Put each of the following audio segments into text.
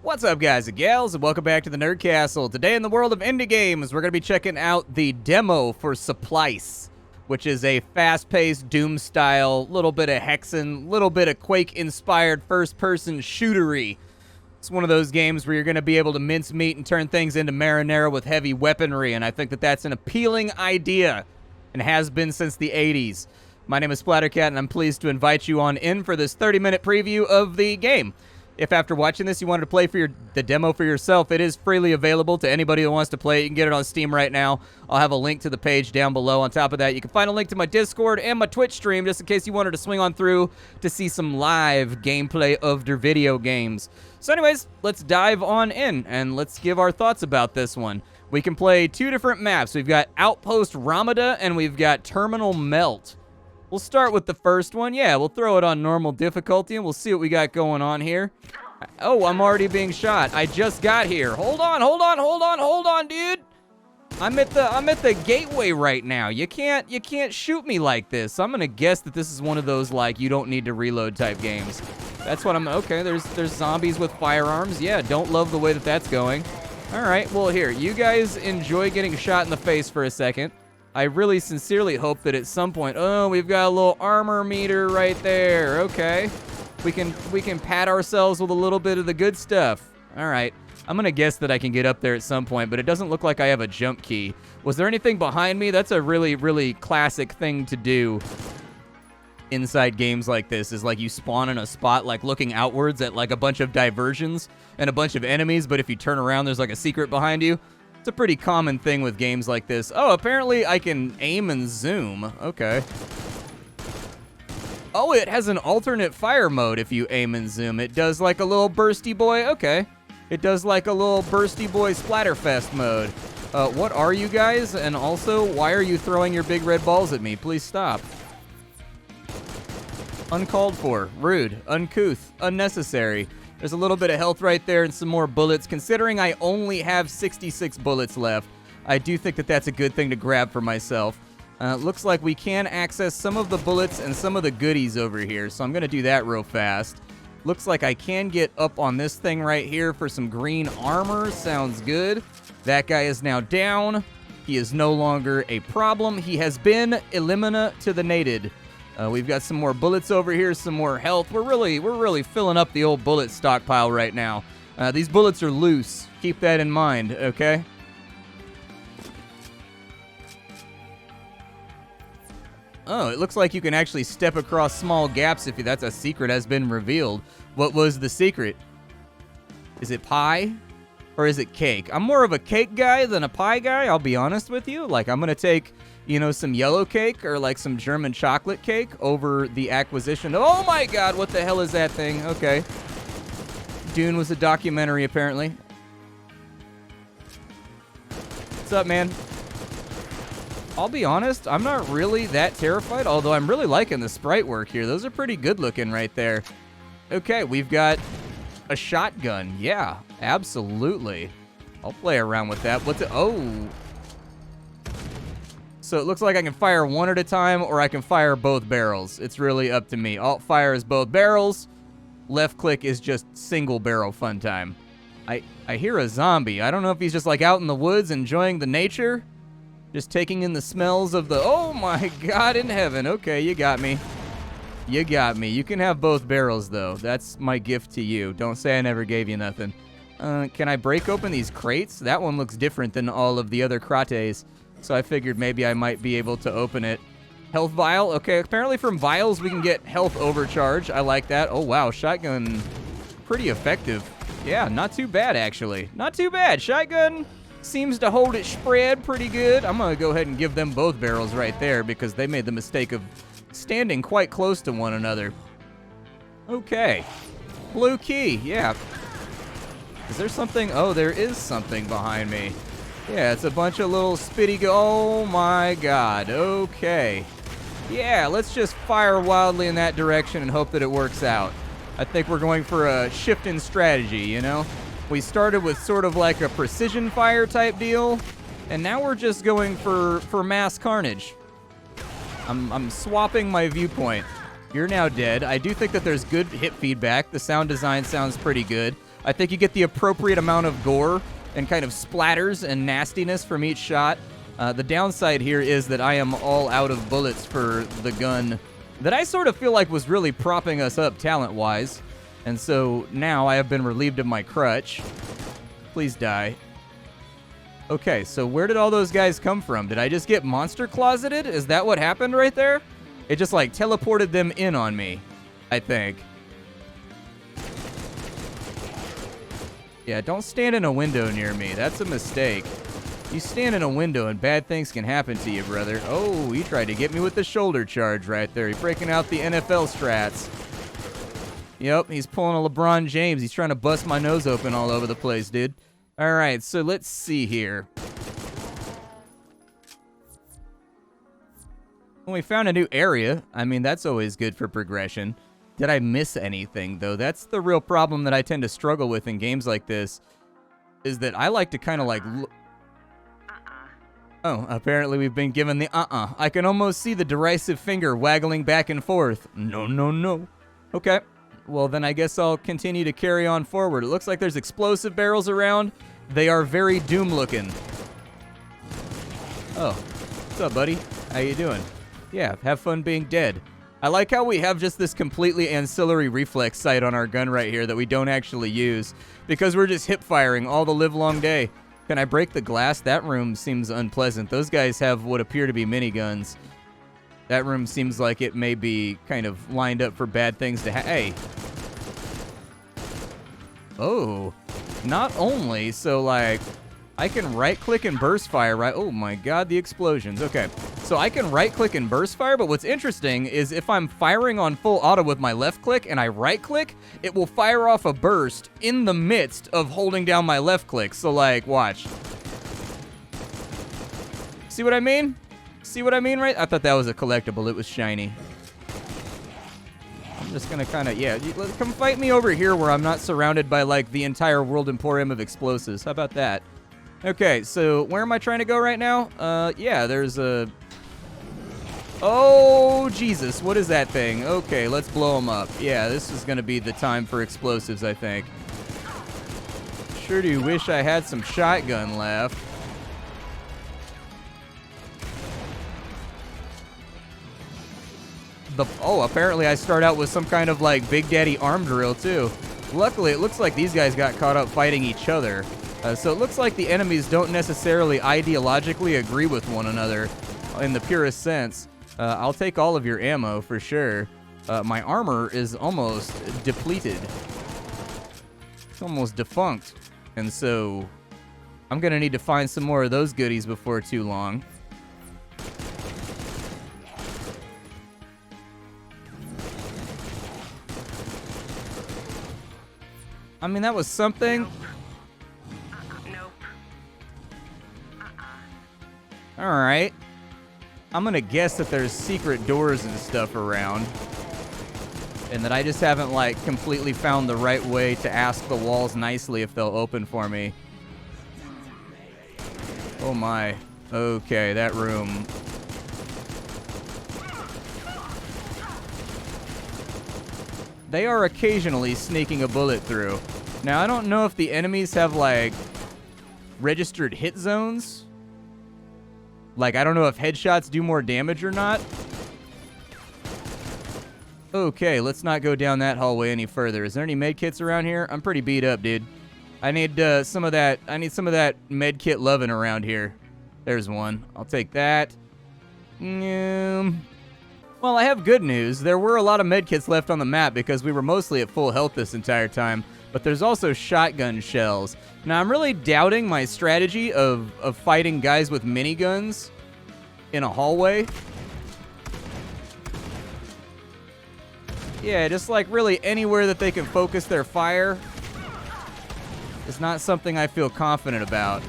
What's up, guys and gals, and welcome back to the Nerd Castle. Today in the world of indie games, we're going to be checking out the demo for Supplice, which is a fast-paced Doom-style, little bit of Hexen, little bit of Quake-inspired first-person shootery. It's one of those games where you're going to be able to mince meat and turn things into marinara with heavy weaponry, and I think that that's an appealing idea, and has been since the 80s. My name is Splattercat, and I'm pleased to invite you on in for this 30-minute preview of the game. If after watching this you wanted to play for the demo for yourself, it is freely available to anybody who wants to play it. You can get it on Steam right now. I'll have a link to the page down below. On top of that, you can find a link to my Discord and my Twitch stream just in case you wanted to swing on through to see some live gameplay of their video games. So anyways, let's dive on in and let's give our thoughts about this one. We can play two different maps. We've got Outpost Ramada and we've got Terminal Melt. We'll start with the first one. Yeah, we'll throw it on normal difficulty, and we'll see what we got going on here. Oh, I'm already being shot. I just got here. Hold on, dude. I'm at the gateway right now. You can't shoot me like this. I'm gonna guess that this is one of those like you don't need to reload type games. That's what I'm. Okay, there's zombies with firearms. Yeah, don't love the way that that's going. All right, well here, you guys enjoy getting shot in the face for a second. I really sincerely hope that at some point, oh, we've got a little armor meter right there. Okay. We can pat ourselves with a little bit of the good stuff. All right. I'm going to guess that I can get up there at some point, but it doesn't look like I have a jump key. Was there anything behind me? That's a really, really classic thing to do inside games like this, is like you spawn in a spot like looking outwards at like a bunch of diversions and a bunch of enemies, but if you turn around, there's like a secret behind you. It's a pretty common thing with games like this. Oh, apparently I can aim and zoom. Okay. Oh, it has an alternate fire mode if you aim and zoom. It does like a little bursty boy. Okay. It does like a little bursty boy Splatterfest mode. What are you guys? And also, why are you throwing your big red balls at me? Please stop. Uncalled for, rude, uncouth, unnecessary. There's a little bit of health right there and some more bullets. Considering I only have 66 bullets left, I do think that that's a good thing to grab for myself. Looks like we can access some of the bullets and some of the goodies over here, so I'm going to do that real fast. Looks like I can get up on this thing right here for some green armor. Sounds good. That guy is now down. He is no longer a problem. He has been eliminated. We've got some more bullets over here, some more health. We're really filling up the old bullet stockpile right now. These bullets are loose. Keep that in mind, okay? Oh, it looks like you can actually step across small gaps if that's a secret has been revealed. What was the secret? Is it pie? Or is it cake? I'm more of a cake guy than a pie guy, I'll be honest with you. Like, I'm gonna take, you know, some yellow cake or like some German chocolate cake over the acquisition. Oh my god, what the hell is that thing? Okay. Dune was a documentary, apparently. What's up, man? I'll be honest, I'm not really that terrified, although I'm really liking the sprite work here. Those are pretty good looking right there. Okay, we've got a shotgun. Yeah, absolutely. I'll play around with that. What's it? Oh. So it looks like I can fire one at a time, or I can fire both barrels. It's really up to me. Alt fire is both barrels. Left click is just single barrel fun time. I hear a zombie. I don't know if he's just like out in the woods enjoying the nature. Just taking in the smells of the... Oh my god in heaven. Okay, you got me. You got me. You can have both barrels, though. That's my gift to you. Don't say I never gave you nothing. Can I break open these crates? That one looks different than all of the other crates. So I figured maybe I might be able to open it. Health vial. Okay, apparently from vials we can get health overcharge. I like that. Oh, wow. Shotgun. Pretty effective. Yeah, not too bad, actually. Not too bad. Shotgun seems to hold its spread pretty good. I'm going to go ahead and give them both barrels right there because they made the mistake of standing quite close to one another. Okay. Blue key. Yeah. Is there something? Oh, there is something behind me. Yeah, it's a bunch of little spitty oh my god. Okay. Yeah, let's just fire wildly in that direction and hope that it works out. I think we're going for a shift in strategy, you know? We started with sort of like a precision fire type deal, and now we're just going for mass carnage. I'm swapping my viewpoint. You're now dead. I do think that there's good hit feedback. The sound design sounds pretty good. I think you get the appropriate amount of gore and kind of splatters and nastiness from each shot. The downside here is that I am all out of bullets for the gun that I sort of feel like was really propping us up talent-wise. And so now I have been relieved of my crutch. Please die. Okay, so where did all those guys come from? Did I just get monster closeted? Is that what happened right there? It just like teleported them in on me, I think. Yeah, don't stand in a window near me. That's a mistake. You stand in a window and bad things can happen to you, brother. Oh, he tried to get me with the shoulder charge right there. He's breaking out the NFL strats. Yep, he's pulling a LeBron James. He's trying to bust my nose open all over the place, dude. All right, so let's see here. Well, we found a new area. I mean, that's always good for progression. Did I miss anything, though? That's the real problem that I tend to struggle with in games like this, is that I like to kind of like... Oh, apparently we've been given the I can almost see the derisive finger waggling back and forth. No, no, no. Okay. Well, then I guess I'll continue to carry on forward. It looks like there's explosive barrels around. They are very doom-looking. Oh, what's up, buddy? How you doing? Yeah, have fun being dead. I like how we have just this completely ancillary reflex sight on our gun right here that we don't actually use because we're just hip-firing all the livelong day. Can I break the glass? That room seems unpleasant. Those guys have what appear to be miniguns. That room seems like it may be kind of lined up for bad things to Hey. Oh. Not only, so like, I can right-click and burst fire, right? Oh my god, the explosions. Okay. So I can right-click and burst fire, but what's interesting is if I'm firing on full auto with my left click and I right-click, it will fire off a burst in the midst of holding down my left click. So like, watch. See what I mean? See what I mean, right? I thought that was a collectible. It was shiny. I'm just gonna kind of, yeah, come fight me over here where I'm not surrounded by, like, the entire world emporium of explosives. How about that? Okay, so where am I trying to go right now? Yeah, there's a... Oh, Jesus, what is that thing? Okay, let's blow them up. Yeah, this is gonna be the time for explosives, I think. Sure do wish I had some shotgun left. Oh, apparently I start out with some kind of like Big Daddy arm drill too. Luckily, it looks like these guys got caught up fighting each other. So it looks like the enemies don't necessarily ideologically agree with one another in the purest sense. I'll take all of your ammo for sure. My armor is almost depleted. It's almost defunct. And so I'm going to need to find some more of those goodies before too long. I mean, that was something. Nope. All right. I'm going to guess that there's secret doors and stuff around. And that I just haven't, like, completely found the right way to ask the walls nicely if they'll open for me. Oh, my. Okay, that room. They are occasionally sneaking a bullet through. Now, I don't know if the enemies have, like, registered hit zones. Like, I don't know if headshots do more damage or not. Okay, let's not go down that hallway any further. Is there any med kits around here? I'm pretty beat up, dude. I need some of that. I need some of that med kit loving around here. There's one. I'll take that. Well, I have good news. There were a lot of medkits left on the map because we were mostly at full health this entire time, but there's also shotgun shells. Now, I'm really doubting my strategy of fighting guys with miniguns in a hallway. Yeah, just like really anywhere that they can focus their fire is not something I feel confident about.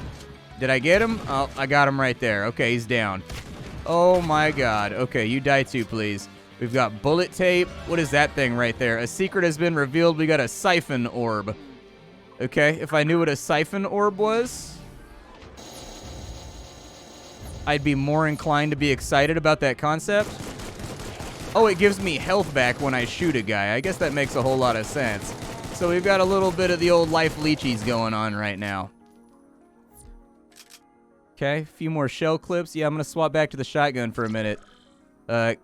Did I get him? Oh, I got him right there. Okay, he's down. Oh my god. Okay, you die too, please. We've got bullet tape. What is that thing right there? A secret has been revealed. We got a siphon orb. Okay, if I knew what a siphon orb was, I'd be more inclined to be excited about that concept. Oh, it gives me health back when I shoot a guy. I guess that makes a whole lot of sense. So we've got a little bit of the old life leechies going on right now. Okay, a few more shell clips. Yeah, I'm going to swap back to the shotgun for a minute.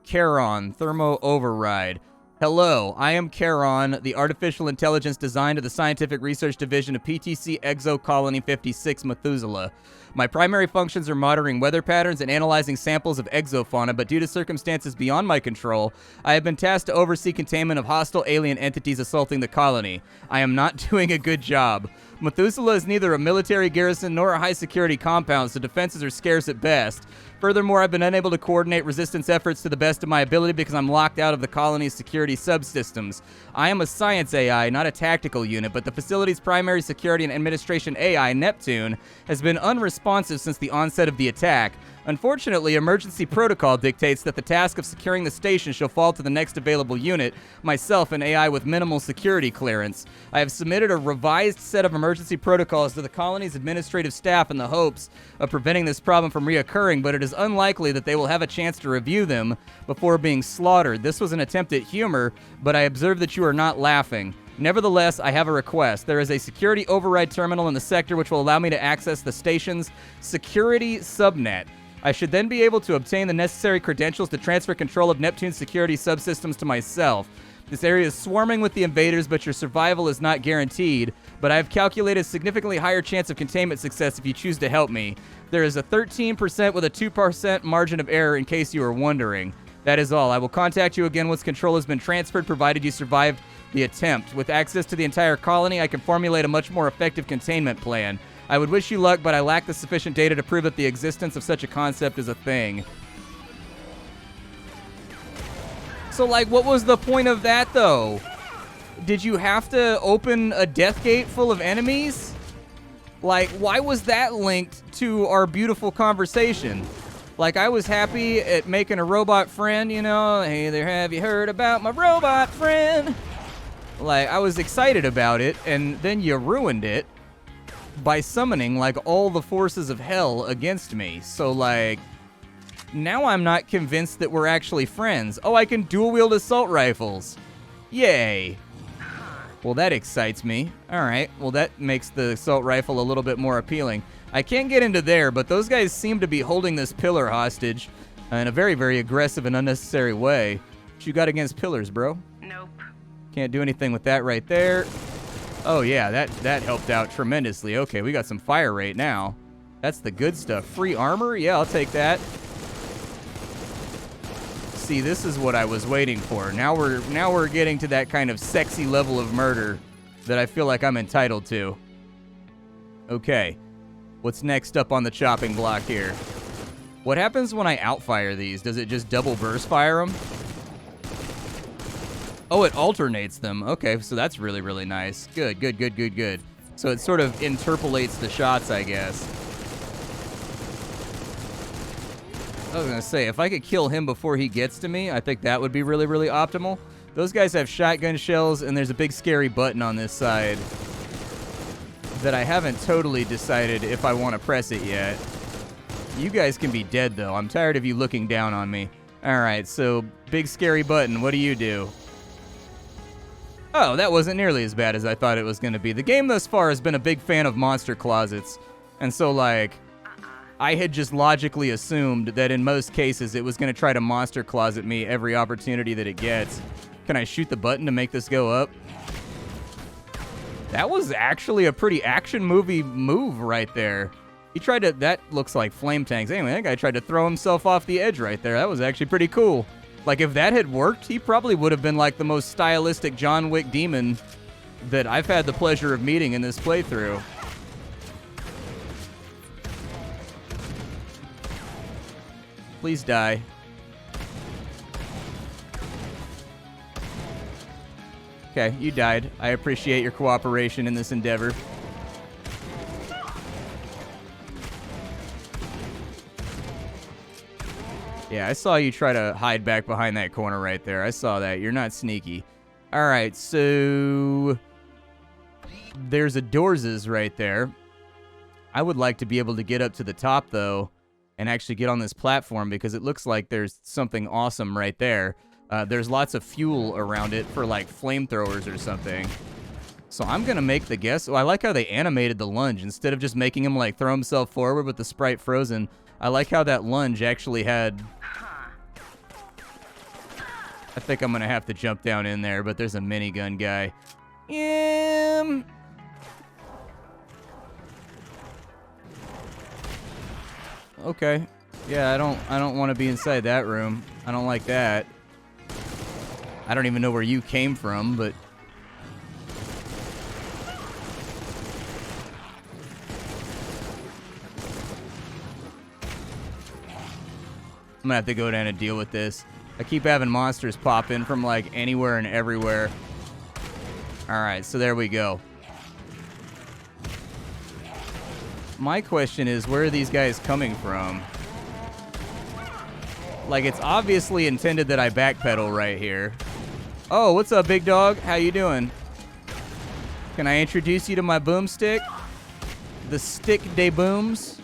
Charon, Thermo Override. Hello, I am Charon, the artificial intelligence designed to the Scientific Research Division of PTC Exo Colony 56 Methuselah. My primary functions are monitoring weather patterns and analyzing samples of exofauna, but due to circumstances beyond my control, I have been tasked to oversee containment of hostile alien entities assaulting the colony. I am not doing a good job. Methuselah is neither a military garrison nor a high-security compound, so defenses are scarce at best. Furthermore, I've been unable to coordinate resistance efforts to the best of my ability because I'm locked out of the colony's security subsystems. I am a science AI, not a tactical unit, but the facility's primary security and administration AI, Neptune, has been unresponsive since the onset of the attack. Unfortunately, emergency protocol dictates that the task of securing the station shall fall to the next available unit, myself, an AI with minimal security clearance. I have submitted a revised set of emergency protocols to the colony's administrative staff in the hopes of preventing this problem from reoccurring, but it is unlikely that they will have a chance to review them before being slaughtered. This was an attempt at humor, but I observe that you are not laughing. Nevertheless, I have a request. There is a security override terminal in the sector which will allow me to access the station's security subnet. I should then be able to obtain the necessary credentials to transfer control of Neptune's security subsystems to myself. This area is swarming with the invaders, but your survival is not guaranteed, but I have calculated a significantly higher chance of containment success if you choose to help me. There is a 13% with a 2% margin of error in case you are wondering. That is all. I will contact you again once control has been transferred, provided you survived the attempt. With access to the entire colony, I can formulate a much more effective containment plan. I would wish you luck, but I lack the sufficient data to prove that the existence of such a concept is a thing. So, like, what was the point of that, though? Did you have to open a death gate full of enemies? Like, why was that linked to our beautiful conversation? Like, I was happy at making a robot friend, you know? Hey there, have you heard about my robot friend? Like, I was excited about it, and then you ruined it by summoning, like, all the forces of hell against me. So, like, now I'm not convinced that we're actually friends. Oh, I can dual-wield assault rifles. Yay. Well, that excites me. Alright, well, that makes the assault rifle a little bit more appealing. I can't get into there, but those guys seem to be holding this pillar hostage in a very, very aggressive and unnecessary way. What you got against pillars, bro? Nope. Can't do anything with that right there. Oh, yeah, that helped out tremendously. Okay, we got some fire rate now. That's the good stuff. Free armor? Yeah, I'll take that. See, this is what I was waiting for. Now we're getting to that kind of sexy level of murder that I feel like I'm entitled to. Okay. What's next up on the chopping block here? What happens when I outfire these? Does it just double burst fire them? Oh, it alternates them. Okay, so that's really, really nice. Good, good, good, good, good. So it sort of interpolates the shots, I guess. I was going to say, if I could kill him before he gets to me, I think that would be really, really optimal. Those guys have shotgun shells, and there's a big scary button on this side that I haven't totally decided if I want to press it yet. You guys can be dead, though. I'm tired of you looking down on me. All right, so big scary button. What do you do? Oh, that wasn't nearly as bad as I thought it was going to be. The game thus far has been a big fan of monster closets. And so, like, I had just logically assumed that in most cases it was going to try to monster closet me every opportunity that it gets. Can I shoot the button to make this go up? That was actually a pretty action movie move right there. He tried to... That looks like flame tanks. Anyway, that guy tried to throw himself off the edge right there. That was actually pretty cool. Like, if that had worked, he probably would have been like the most stylistic John Wick demon that I've had the pleasure of meeting in this playthrough. Please die. Okay, you died. I appreciate your cooperation in this endeavor. Yeah, I saw you try to hide back behind that corner right there. I saw that. You're not sneaky. All right, so there's a Doorses right there. I would like to be able to get up to the top, though, and actually get on this platform because it looks like there's something awesome right there. There's lots of fuel around it for, like, flamethrowers or something. So I'm going to make the guess. Oh, I like how they animated the lunge. Instead of just making him, like, throw himself forward with the sprite frozen, I like how that lunge actually had... I think I'm going to have to jump down in there, but there's a minigun guy. Okay. Yeah, I don't want to be inside that room. I don't like that. I don't even know where you came from, but... I'm gonna have to go down and deal with this. I keep having monsters pop in from, like, anywhere and everywhere. Alright, so there we go. My question is, where are these guys coming from? Like, it's obviously intended that I backpedal right here. Oh, what's up, big dog? How you doing? Can I introduce you to my boomstick? The stick de booms?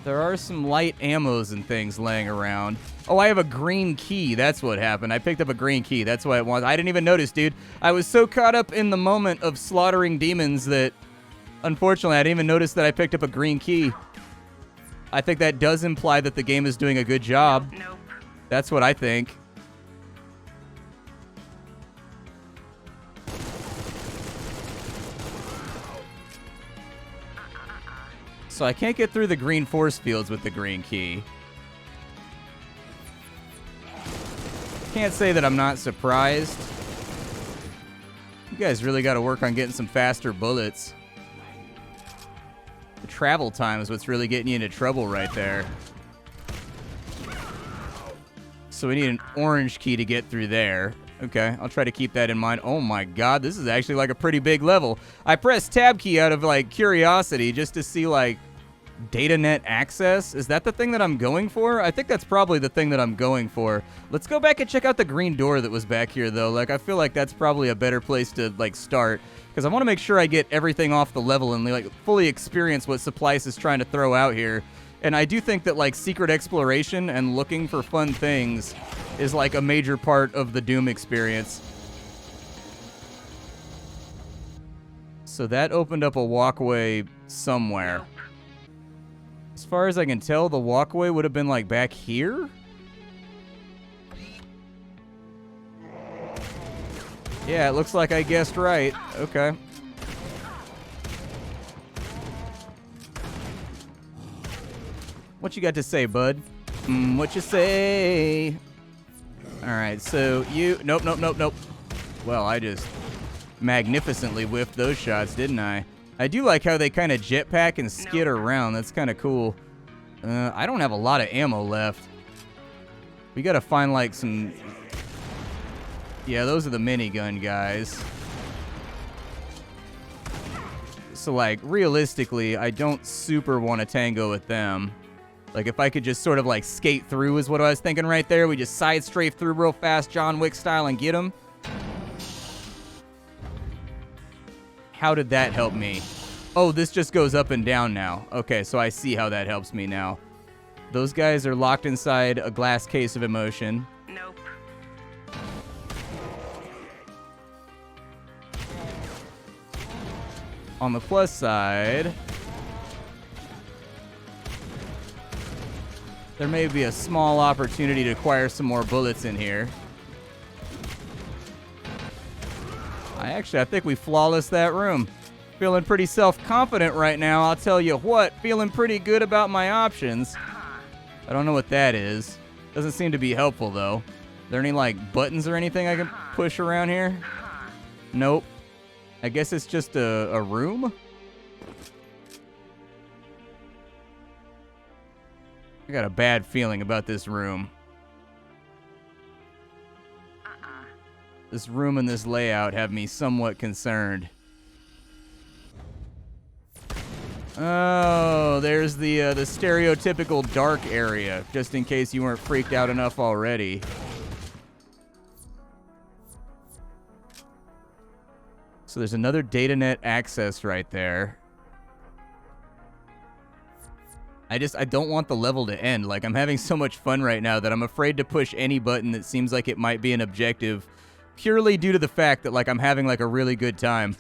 There are some light ammos and things laying around. Oh, I have a green key. That's what happened. I picked up a green key. That's what it was. I didn't even notice, dude. I was so caught up in the moment of slaughtering demons that, unfortunately, I didn't even notice that I picked up a green key. I think that does imply that the game is doing a good job. Nope. That's what I think. So I can't get through the green force fields with the green key. Can't say that I'm not surprised. You guys really got to work on getting some faster bullets. The travel time is what's really getting you into trouble right there. So we need an orange key to get through there. Okay, I'll try to keep that in mind. Oh my god, this is actually like a pretty big level. I pressed tab key out of like curiosity just to see like data net access. Is that the thing that I'm going for? I think that's probably the thing that I'm going for. Let's go back and check out the green door that was back here though. Like I feel like that's probably a better place to like start because I want to make sure I get everything off the level and like fully experience what Supplice is trying to throw out here. And I do think that like secret exploration and looking for fun things is like a major part of the Doom experience. So that opened up a walkway somewhere. As far as I can tell, the walkway would have been like back here? Yeah, it looks like I guessed right. Okay. What you got to say, bud? What you say? Alright, so you... Nope, nope, nope, nope. Well, I just magnificently whiffed those shots, didn't I? I do like how they kind of jetpack and skid around. That's kind of cool. I don't have a lot of ammo left. We gotta find, like, some... Yeah, those are the minigun guys. So, like, realistically, I don't super want to tango with them. Like, if I could just sort of, like, skate through is what I was thinking right there. We just side strafe through real fast, John Wick style, and get them. How did that help me? Oh, this just goes up and down now. Okay, so I see how that helps me now. Those guys are locked inside a glass case of emotion. Nope. On the plus side... there may be a small opportunity to acquire some more bullets in here. I think we flawless that room. Feeling pretty self-confident right now, I'll tell you what. Feeling pretty good about my options. I don't know what that is. Doesn't seem to be helpful, though. Are there any, like, buttons or anything I can push around here? Nope. I guess it's just a room? I got a bad feeling about this room. This room and this layout have me somewhat concerned. Oh, there's the stereotypical dark area, just in case you weren't freaked out enough already. So there's another data net access right there. I don't want the level to end. Like, I'm having so much fun right now that I'm afraid to push any button that seems like it might be an objective, purely due to the fact that, like, I'm having, like, a really good time.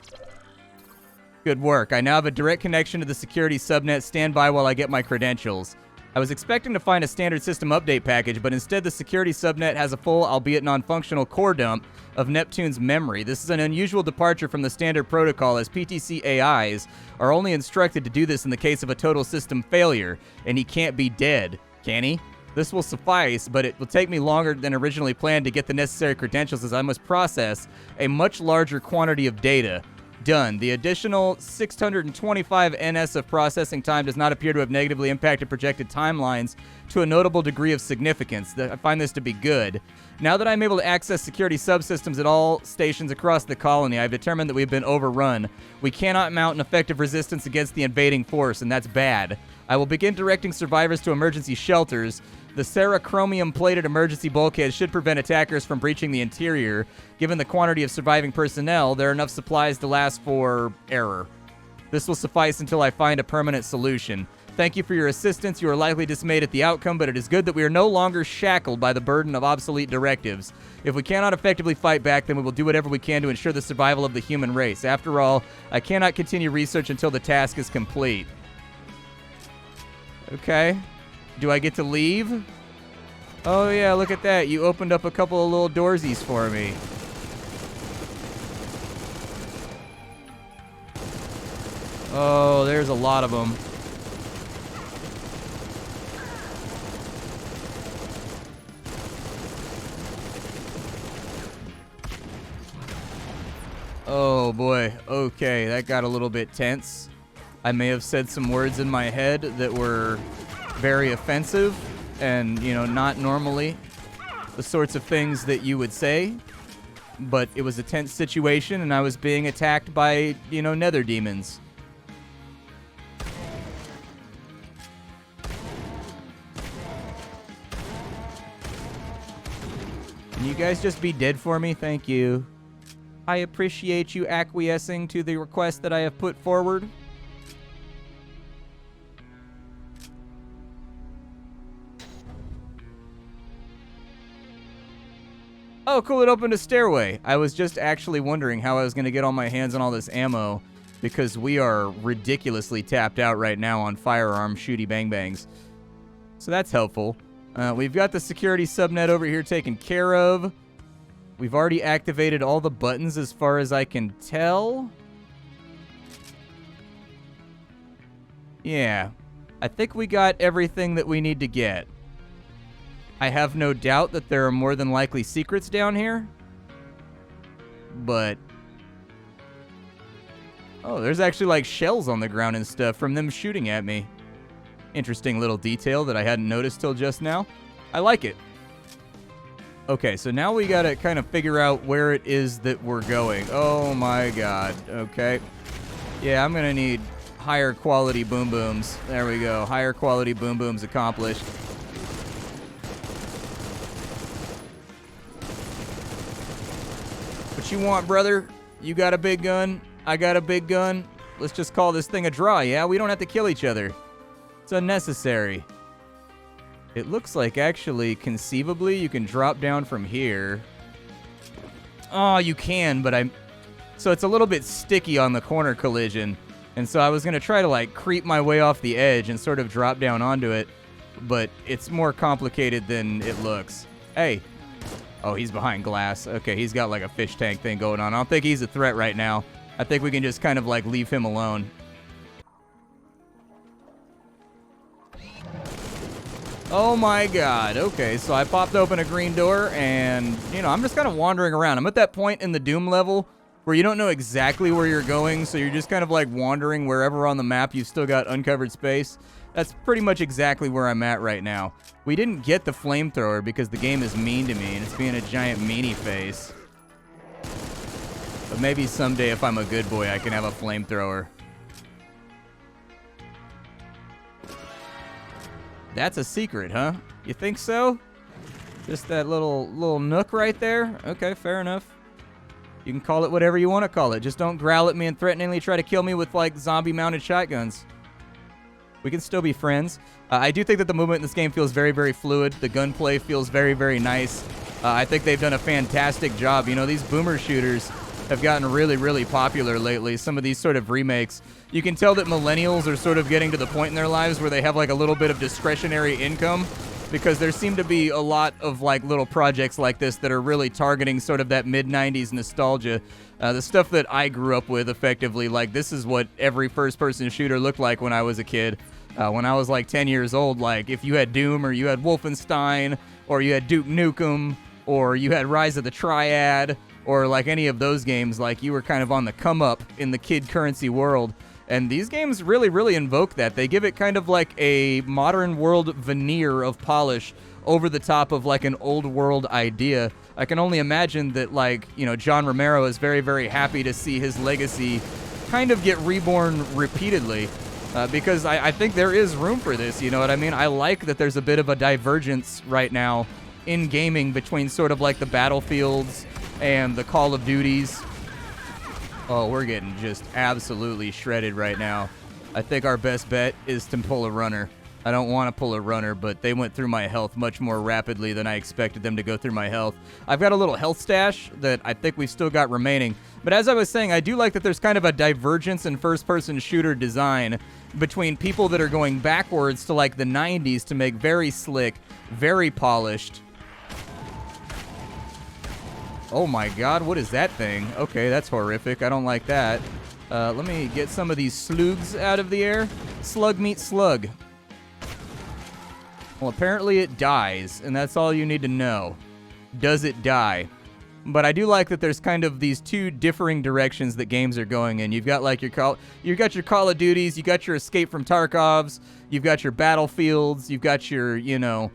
Good work. I now have a direct connection to the security subnet. Stand by while I get my credentials. I was expecting to find a standard system update package, but instead the security subnet has a full, albeit non-functional, core dump of Neptune's memory. This is an unusual departure from the standard protocol, as PTC AIs are only instructed to do this in the case of a total system failure, and he can't be dead, can he? This will suffice, but it will take me longer than originally planned to get the necessary credentials, as I must process a much larger quantity of data. Done. The additional 625 NS of processing time does not appear to have negatively impacted projected timelines to a notable degree of significance. I find this to be good. Now that I'm able to access security subsystems at all stations across the colony, I've determined that we've been overrun. We cannot mount an effective resistance against the invading force, and that's bad. I will begin directing survivors to emergency shelters. The serachromium-plated emergency bulkhead should prevent attackers from breaching the interior. Given the quantity of surviving personnel, there are enough supplies to last for error. This will suffice until I find a permanent solution. Thank you for your assistance. You are likely dismayed at the outcome, but it is good that we are no longer shackled by the burden of obsolete directives. If we cannot effectively fight back, then we will do whatever we can to ensure the survival of the human race. After all, I cannot continue research until the task is complete. Okay. Do I get to leave? Oh, yeah, look at that. You opened up a couple of little doorsies for me. Oh, there's a lot of them. Oh, boy. Okay, that got a little bit tense. I may have said some words in my head that were very offensive and, you know, not normally the sorts of things that you would say, but it was a tense situation and I was being attacked by, you know, nether demons. Can you guys just be dead for me? Thank you. I appreciate you acquiescing to the request that I have put forward. Oh, cool, it opened a stairway. I was just actually wondering how I was going to get all my hands on all this ammo, because we are ridiculously tapped out right now on firearm shooty bang bangs. So that's helpful. We've got the security subnet over here taken care of. We've already activated all the buttons as far as I can tell. Yeah, I think we got everything that we need to get. I have no doubt that there are more than likely secrets down here. But... oh, there's actually like shells on the ground and stuff from them shooting at me. Interesting little detail that I hadn't noticed till just now. I like it. Okay, so now we gotta kind of figure out where it is that we're going. Oh my god. Okay. Yeah, I'm gonna need higher quality boom booms. There we go. Higher quality boom booms accomplished. What you want, brother? You got a big gun? I got a big gun? Let's just call this thing a draw, yeah? We don't have to kill each other. It's unnecessary. It looks like, actually, conceivably, you can drop down from here. Oh, you can, but so it's a little bit sticky on the corner collision. And so I was going to try to, like, creep my way off the edge and sort of drop down onto it. But it's more complicated than it looks. Hey. Oh, he's behind glass. Okay, he's got like a fish tank thing going on. I don't think he's a threat right now. I think we can just kind of like leave him alone. Oh my god. Okay, so I popped open a green door and, you know, I'm just kind of wandering around. I'm at that point in the Doom level where you don't know exactly where you're going, so you're just kind of like wandering wherever on the map you've still got uncovered space. That's pretty much exactly where I'm at right now. We didn't get the flamethrower because the game is mean to me and it's being a giant meanie face. But maybe someday if I'm a good boy I can have a flamethrower. That's a secret, huh? You think so? Just that little nook right there? Okay, fair enough. You can call it whatever you want to call it. Just don't growl at me and threateningly try to kill me with like zombie mounted shotguns. We can still be friends. I do think that the movement in this game feels very, very fluid. The gunplay feels very, very nice. I think they've done a fantastic job. You know, these boomer shooters have gotten really, really popular lately. Some of these sort of remakes. You can tell that millennials are sort of getting to the point in their lives where they have like a little bit of discretionary income, because there seem to be a lot of like little projects like this that are really targeting sort of that mid-90s nostalgia. The stuff that I grew up with, effectively, like this is what every first-person shooter looked like when I was a kid. When I was like 10 years old, like if you had Doom or you had Wolfenstein or you had Duke Nukem or you had Rise of the Triad or like any of those games, like you were kind of on the come up in the kid currency world. And these games really, really invoke that. They give it kind of like a modern world veneer of polish over the top of like an old world idea. I can only imagine that, like, you know, John Romero is very, very happy to see his legacy kind of get reborn repeatedly, because I think there is room for this, you know what I mean? I like that there's a bit of a divergence right now in gaming between sort of like the Battlefields and the Call of Duties. Oh, we're getting just absolutely shredded right now. I think our best bet is to pull a runner. I don't want to pull a runner, but they went through my health much more rapidly than I expected them to go through my health. I've got a little health stash that I think we've still got remaining. But as I was saying, I do like that there's kind of a divergence in first-person shooter design between people that are going backwards to like the 90s to make very slick, very polished. Oh my god, what is that thing? Okay, that's horrific. I don't like that. Let me get some of these slugs out of the air. Slug meet slug. Well, apparently it dies, and that's all you need to know. Does it die? But I do like that there's kind of these two differing directions that games are going in. You've got like your Call of Duties, you got your Escape from Tarkovs, you've got your Battlefields, you've got your, you know,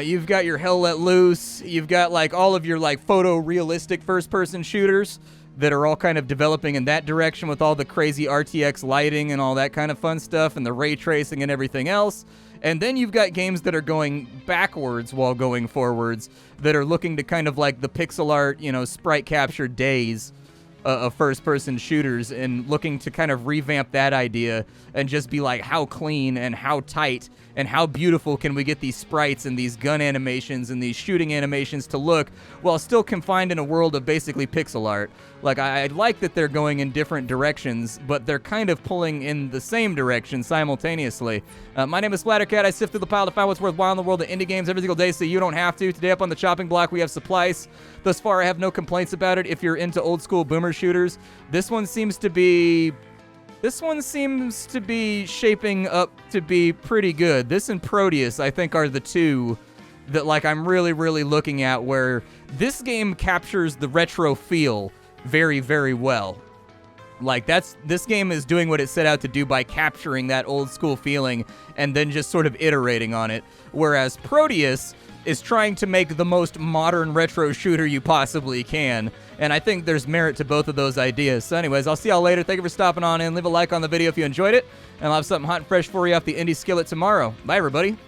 you've got your Hell Let Loose, you've got like all of your like photorealistic first-person shooters that are all kind of developing in that direction with all the crazy RTX lighting and all that kind of fun stuff and the ray tracing and everything else. And then you've got games that are going backwards while going forwards that are looking to kind of like the pixel art, you know, sprite capture days of first-person shooters and looking to kind of revamp that idea and just be like, how clean and how tight and how beautiful can we get these sprites and these gun animations and these shooting animations to look while still confined in a world of basically pixel art. Like, I like that they're going in different directions, but they're kind of pulling in the same direction simultaneously. My name is Splattercat. I sift through the pile to find what's worthwhile in the world of indie games every single day so you don't have to. Today up on the chopping block, we have Supplice. Thus far, I have no complaints about it if you're into old school boomer shooters. This one seems to be shaping up to be pretty good. This and Proteus, I think, are the two that, like, I'm really, really looking at, where this game captures the retro feel very, very well. Like, this game is doing what it set out to do by capturing that old school feeling and then just sort of iterating on it. Whereas Proteus is trying to make the most modern retro shooter you possibly can. And I think there's merit to both of those ideas. So anyways, I'll see y'all later. Thank you for stopping on in. Leave a like on the video if you enjoyed it. And I'll have something hot and fresh for you off the indie skillet tomorrow. Bye, everybody.